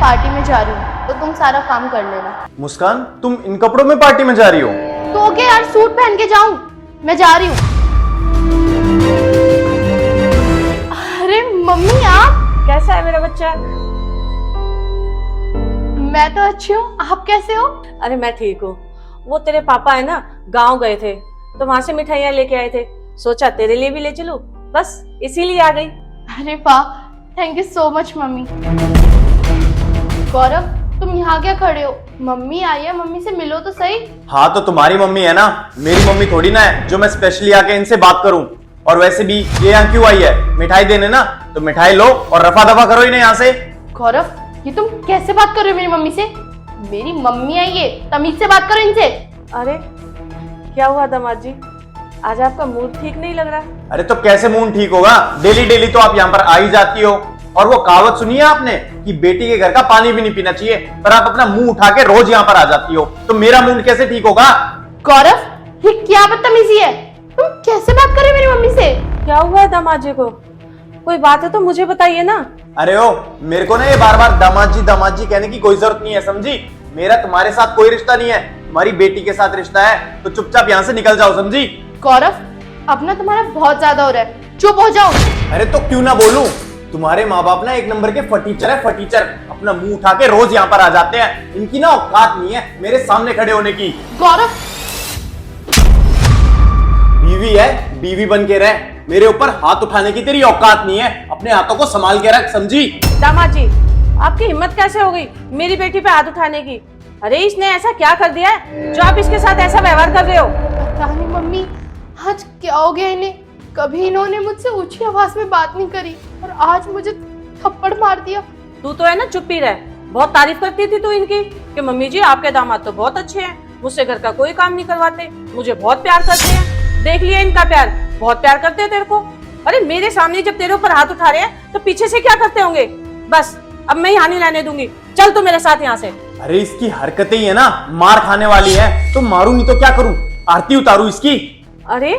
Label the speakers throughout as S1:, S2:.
S1: Party में जा रही हूँ तो तुम सारा काम कर लेना।
S2: मुस्कान, तुम इन कपड़ों में पार्टी में जा रही हो?
S1: तो क्या यार, सूट पहन के जाऊं? मैं जा रही हूँ। अरे मम्मी आप
S3: कैसा है मेरा बच्चा?
S1: मैं तो अच्छी हूँ, आप कैसे हो?
S3: अरे मैं ठीक हूँ। वो तेरे पापा है ना, गांव गए थे तो वहां से मिठाइयाँ लेके आए थे, सोचा तेरे लिए भी ले चलूं, बस इसीलिए आ गई।
S1: अरे वाह, thank you so much mummy. Gaurav, तुम यहाँ क्या खड़े हो? मम्मी आई है, मम्मी से मिलो तो सही।
S2: हाँ तो तुम्हारी मम्मी है ना, मेरी मम्मी थोड़ी ना है जो मैं स्पेशली आके इनसे बात करूं। और वैसे भी ये यहाँ क्यों आई है? मिठाई देने ना, तो मिठाई लो और रफा दफा करो इन्हें यहाँ से।
S1: गौरव, ये तुम कैसे बात कर रहे हो मेरी मम्मी से? मेरी मम्मी आई है, तमीज से बात करो इनसे।
S3: अरे क्या हुआ दामाद जी, आज आपका मूड ठीक नहीं लग रहा?
S2: अरे तो कैसे मूड ठीक होगा? डेली डेली तो आप यहाँ पर आ ही जाती हो। और वो कहावत सुनी है आपने कि बेटी के घर का पानी भी नहीं पीना चाहिए, पर आप अपना मुंह उठा के रोज यहाँ पर आ जाती हो, तो मेरा मूड कैसे ठीक होगा?
S1: गौरव, ये क्या बदतमीजी है? तुम कैसे बात कर रहे हो मेरी मम्मी से?
S3: क्या हुआ है दामाद जी को? कोई बात है तो मुझे बताइए ना।
S2: अरे ओ, मेरे को ना ये बार बार दामाद जी कहने की कोई जरूरत नहीं है, समझी? मेरा तुम्हारे साथ कोई रिश्ता नहीं है, तुम्हारी बेटी के साथ रिश्ता है, तो चुपचाप यहाँ से निकल जाओ, समझी?
S1: गौरव, अब ना तुम्हारा बहुत ज्यादा हो रहा है, चुप हो जाओ।
S2: अरे तो क्यों ना बोलूं? तुम्हारे माँ बाप ना एक नंबर के फटीचर है, फटीचर। अपना मुंह उठा के रोज यहाँ पर आ जाते हैं, इनकी ना औकात नहीं है मेरे सामने खड़े होने की।
S1: गौरव,
S2: बीवी है, बीवी बन के रह, मेरे ऊपर हाथ उठाने की तेरी औकात नहीं है, अपने हाथों को संभाल के रख, समझी?
S3: दामाद जी, आपकी हिम्मत कैसे हो गई मेरी बेटी पे हाथ उठाने की? अरे इसने ऐसा क्या कर दिया है जो आप इसके साथ ऐसा व्यवहार कर रहे हो?
S1: पता नहीं मम्मी, आज क्या हो गया इन्हें। कभी इन्होंने मुझसे ऊंची आवाज में बात नहीं करी और आज मुझे थप्पड़ मार दिया।
S3: तू तो है ना, चुप ही रह। बहुत तारीफ करती थी तू इनकी कि मम्मी जी आपके दामाद तो बहुत अच्छे हैं, मुझसे घर का कोई काम नहीं करवाते, मुझे बहुत प्यार करते हैं। देख लिया इनका प्यार, बहुत प्यार करते हैं तेरे को। अरे मेरे सामने जब तेरे ऊपर हाथ उठा रहे हैं तो पीछे से क्या करते होंगे? बस अब मैं यहाँ नहीं रहने दूंगी, चल तू मेरे साथ यहाँ से।
S2: अरे इसकी हरकतें ही है ना मार खाने वाली है, तो मारू नहीं तो क्या करूं? आरती उतारू इसकी?
S3: अरे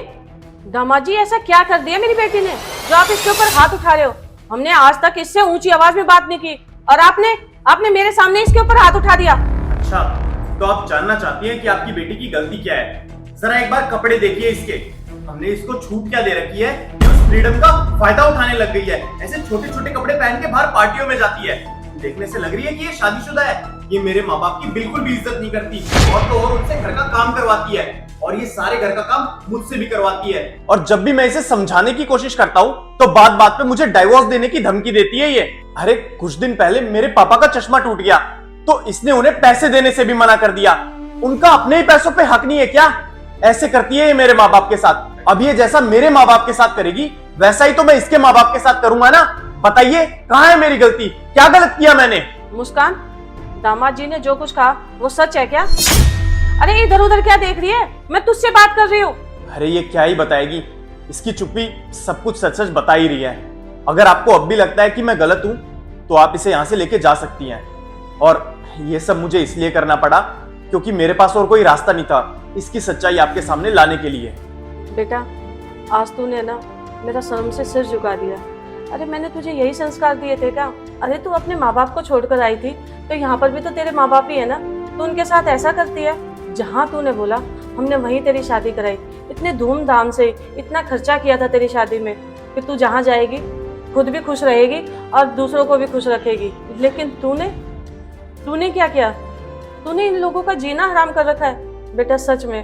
S3: दामाद जी, ऐसा क्या कर दिया मेरी बेटी ने जो आप इसके ऊपर हाथ उठा रहे हो? हमने आज तक इससे ऊंची आवाज में बात नहीं की और आपने मेरे सामने इसके ऊपर हाथ उठा दिया।
S2: अच्छा, तो आप जानना चाहती हैं कि आपकी बेटी की गलती क्या है? जरा एक बार कपड़े देखिए इसके, हमने इसको छूट क्या दे रखी है कि उस फ्रीडम का फायदा उठाने लग गई है। ऐसे छोटे छोटे कपड़े पहन के बाहर पार्टियों में जाती है। देखने से लग रही है कि ये शादीशुदा है। ये मेरे माँ बाप की बिल्कुल भी इज्जत नहीं करती, और तो और उनसे घर का काम करवाती है, और ये सारे घर का काम मुझसे भी करवाती है। और जब भी मैं इसे समझाने की कोशिश करता हूँ तो बात बात पे मुझे डाइवोर्स देने की धमकी देती है ये। अरे कुछ दिन पहले मेरे पापा का चश्मा टूट गया तो इसने उन्हें पैसे देने से भी मना कर दिया। उनका अपने ही पैसों पे हक नहीं है क्या? ऐसे करती है ये मेरे माँ बाप के साथ। अब ये जैसा मेरे माँ बाप के साथ करेगी वैसा ही तो मैं इसके माँ बाप के साथ करूंगा ना। बताइए कहाँ है मेरी गलती? क्या गलत किया मैंने?
S3: मुस्कान, दामाद जी ने जो कुछ कहा वो सच है क्या? अरे इधर उधर क्या देख रही है? मैं तुझसे बात कर रही हूँ।
S2: अरे ये क्या ही बताएगी, इसकी चुप्पी सब कुछ सच सच बता ही रही है। अगर आपको अब भी लगता है कि मैं गलत हूं तो आप इसे यहाँ से लेके जा सकती हैं। और ये सब मुझे इसलिए करना पड़ा क्योंकि मेरे पास और कोई रास्ता नहीं था इसकी सच्चाई आपके सामने लाने के लिए।
S3: बेटा, आज तूने ना मेरा शर्म से सिर झुका दिया। अरे मैंने तुझे यही संस्कार दिए थे क्या? अरे तू अपने माँ बाप को छोड़कर आई थी तो यहाँ पर भी तो तेरे माँ बाप ही है ना, तू उनके साथ ऐसा करती है? जहाँ तूने बोला हमने वहीं तेरी शादी कराई, इतने धूमधाम से इतना खर्चा किया था तेरी शादी में कि तू जहाँ जाएगी खुद भी खुश रहेगी और दूसरों को भी खुश रखेगी। लेकिन तूने क्या किया? तूने इन लोगों का जीना हराम कर रखा है। बेटा सच में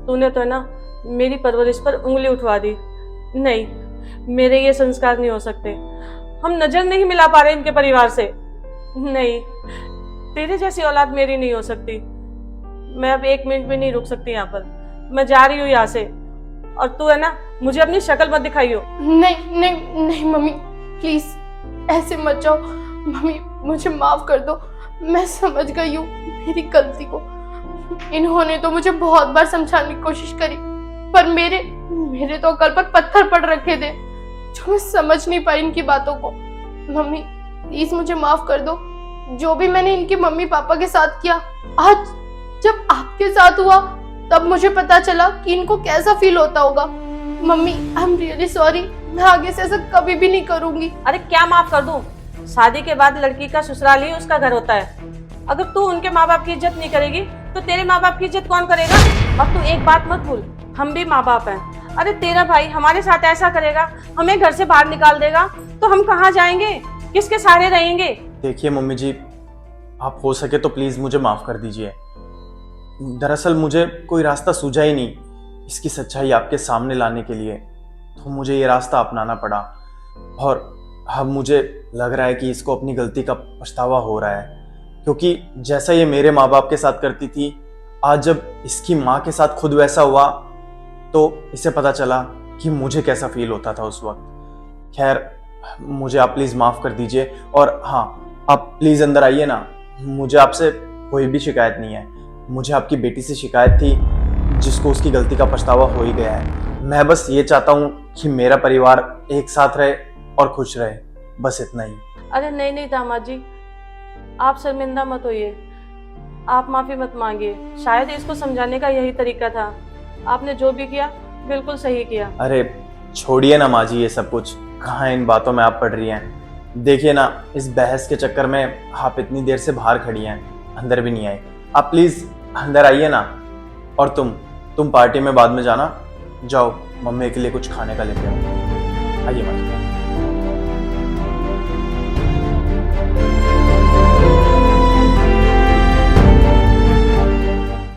S3: तूने तो है ना मेरी परवरिश पर उंगली उठवा दी। नहीं, मेरे ये संस्कार नहीं हो सकते। हम नजर नहीं मिला पा रहे इनके परिवार से। नहीं, तेरे जैसी औलाद मेरी नहीं हो सकती। मैं अब एक मिनट भी नहीं रुक सकती यहाँ पर। मैं जा रही हूँ यहाँ से, और तू है ना मुझे अपनी शक्ल मत दिखाइयो।
S1: नहीं नहीं नहीं मम्मी, प्लीज ऐसे मत जाओ। मम्मी मुझे माफ कर दो, मैं समझ गई हूँ मेरी गलती को। इन्होंने तो मुझे बहुत बार समझाने की कोशिश करी पर मेरे तो अकल पर पत्थर पड़ रखे थे जो मैं समझ नहीं पाई इनकी बातों को। मम्मी प्लीज मुझे माफ कर दो। जो भी मैंने इनके मम्मी पापा के साथ किया, आज जब आपके साथ हुआ तब मुझे पता चला कि इनको कैसा फील होता होगा। Mummy I am really sorry, मैं आगे से ऐसा कभी भी नहीं करूंगी।
S3: अरे क्या माफ कर दूं? शादी के बाद लड़की का ससुराल ही उसका घर होता है। अगर तू उनके माँ बाप की इज्जत नहीं करेगी तो तेरे माँ बाप की इज्जत कौन करेगा? और तू एक बात मत भूल, हम भी माँ बाप हैं। अरे तेरा भाई हमारे साथ ऐसा करेगा, हमें घर से बाहर निकाल देगा, तो हम कहाँ जाएंगे, किसके सहारे रहेंगे?
S2: देखिए मम्मी जी, आप हो सके तो प्लीज मुझे माफ कर दीजिए। दरअसल मुझे कोई रास्ता सूझा ही नहीं इसकी सच्चाई आपके सामने लाने के लिए, तो मुझे ये रास्ता अपनाना पड़ा। और अब मुझे लग रहा है कि इसको अपनी गलती का पछतावा हो रहा है, क्योंकि जैसा ये मेरे माँ बाप के साथ करती थी, आज जब इसकी माँ के साथ खुद वैसा हुआ तो इसे पता चला कि मुझे कैसा फील होता था उस वक्त। खैर, मुझे आप प्लीज माफ कर दीजिए। और हाँ, आप प्लीज अंदर आइए ना, मुझे आपसे कोई भी शिकायत नहीं है। मुझे आपकी बेटी से शिकायत थी, जिसको उसकी गलती का पछतावा हो ही गया है। मैं बस ये चाहता हूँ कि मेरा परिवार एक साथ रहे और खुश रहे, बस इतना ही।
S3: अरे नहीं नहीं दामाद जी, आप शर्मिंदा मत होइए, आप माफी मत मांगिए। शायद इसको समझाने का यही तरीका था। आपने जो भी किया बिल्कुल सही किया।
S2: अरे छोड़िए ना माँ जी, ये सब कुछ कहाँ इन बातों में आप पड़ रही हैं। देखिए ना, इस बहस के चक्कर में आप इतनी देर से बाहर खड़ी हैं, अंदर भी नहीं आए। आप प्लीज अंदर आइए ना। और तुम पार्टी में बाद में जाना। जाओ, मम्मी के लिए कुछ खाने का लेके आओ। आइए माँ जी।